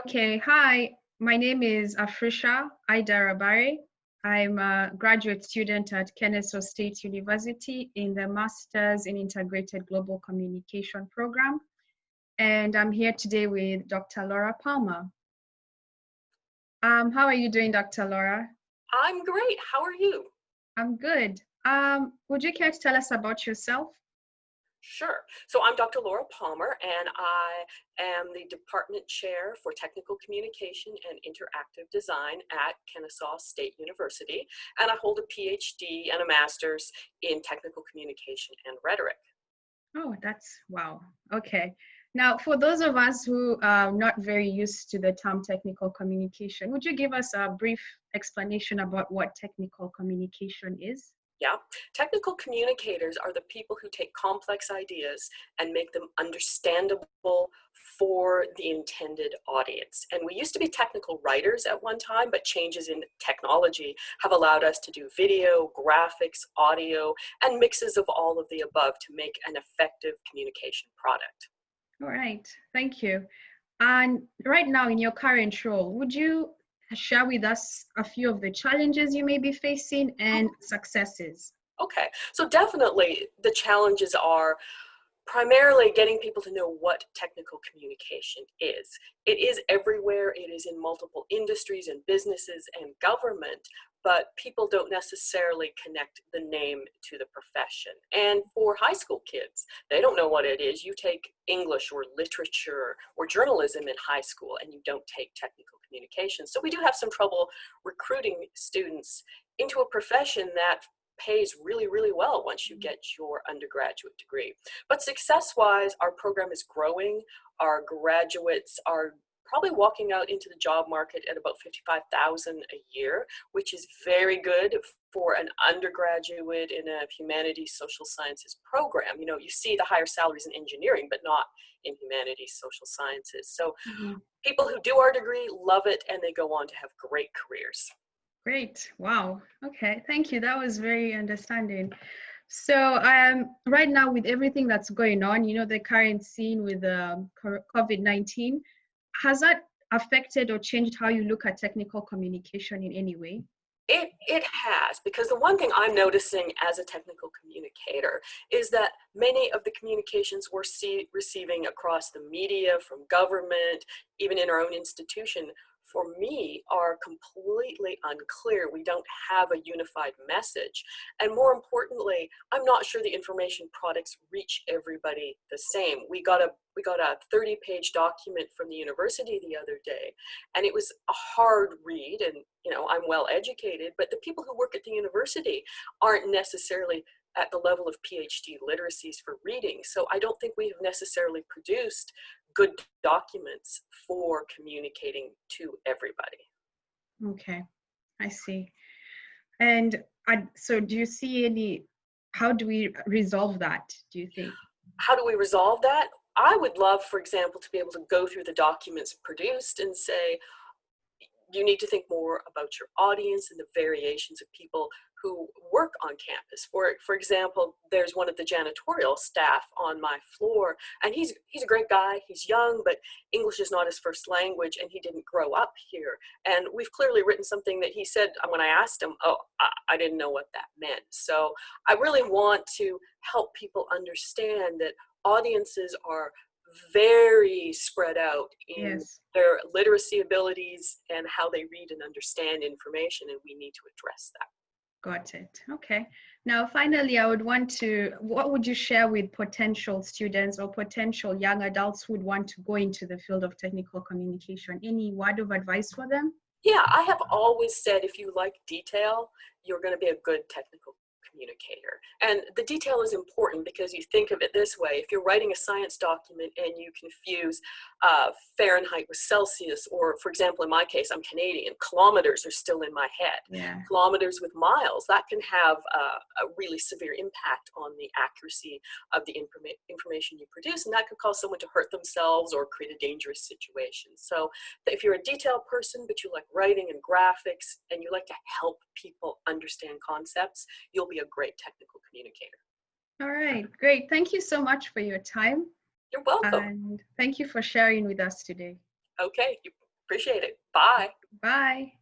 Okay, hi, my name is Africia Rabare. I'm a graduate student at Kennesaw State University in the Masters in Integrated Global Communication program. And I'm here today with Dr. Laura Palmer. How are you doing, Dr. Laura? I'm great. How are you? I'm good. Would you care to tell us about yourself? Sure. So I'm Dr. Laura Palmer, and I am the Department Chair for Technical Communication and Interactive Design at Kennesaw State University, and I hold a PhD and a Master's in Technical Communication and Rhetoric. Oh, that's wow. Okay. Now, for those of us who are not very used to the term technical communication, would you give us a brief explanation about what technical communication is? Yeah. Technical communicators are the people who take complex ideas and make them understandable for the intended audience. And we used to be technical writers at one time, but changes in technology have allowed us to do video, graphics, audio, and mixes of all of the above to make an effective communication product. All right, thank you. And right now in your current role, would you share with us a few of the challenges you may be facing and successes? Okay, so definitely the challenges are primarily getting people to know what technical communication is. It is everywhere, it is in multiple industries and businesses and government, but people don't necessarily connect the name to the profession. And for high school kids, they don't know what it is. You take English or literature or journalism in high school and you don't take technical communication. So we do have some trouble recruiting students into a profession that pays really, really well once you get your undergraduate degree. But success-wise, our program is growing. Our graduates are probably walking out into the job market at about $55,000 a year, which is very good for an undergraduate in a humanities social sciences program. You know, you see the higher salaries in engineering, but not in humanities social sciences. So people who do our degree love it and they go on to have great careers. Great. Wow. Okay. Thank you. That was very understanding. So right now with everything that's going on, you know, the current scene with COVID-19, has that affected or changed how you look at technical communication in any way? It has, because the one thing I'm noticing as a technical communicator is that many of the communications we're receiving across the media, from government, even in our own institution, for me, are completely unclear. We don't have a unified message. And more importantly, I'm not sure the information products reach everybody the same. We got a 30-page document from the university the other day, and it was a hard read, and you know, I'm well educated, but the people who work at the university aren't necessarily at the level of PhD literacies for reading. So I don't think we have necessarily produced good documents for communicating to everybody. Okay, I see. And so do you see how do we resolve that, do you think? How do we resolve that? I would love, for example, to be able to go through the documents produced and say, you need to think more about your audience and the variations of people who work on campus. For example, there's one of the janitorial staff on my floor, and he's a great guy. He's young, but English is not his first language, and he didn't grow up here. And we've clearly written something that he said when I asked him, oh, I didn't know what that meant. So I really want to help people understand that audiences are very spread out in their literacy abilities and how they read and understand information, and we need to address that. Got it. Okay. Now, finally, what would you share with potential students or potential young adults who would want to go into the field of technical communication? Any word of advice for them? Yeah, I have always said if you like detail, you're going to be a good technical communicator. And the detail is important because you think of it this way: if you're writing a science document and you confuse Fahrenheit with Celsius, or for example, in my case, I'm Canadian, kilometers are still in my head. Yeah. Kilometers with miles, that can have a really severe impact on the accuracy of the information you produce, and that could cause someone to hurt themselves or create a dangerous situation. So if you're a detail person, but you like writing and graphics, and you like to help people understand concepts, you'll be a great technical communicator. All right, great. Thank you so much for your time. You're welcome. And thank you for sharing with us today. Okay. Appreciate it. Bye. Bye.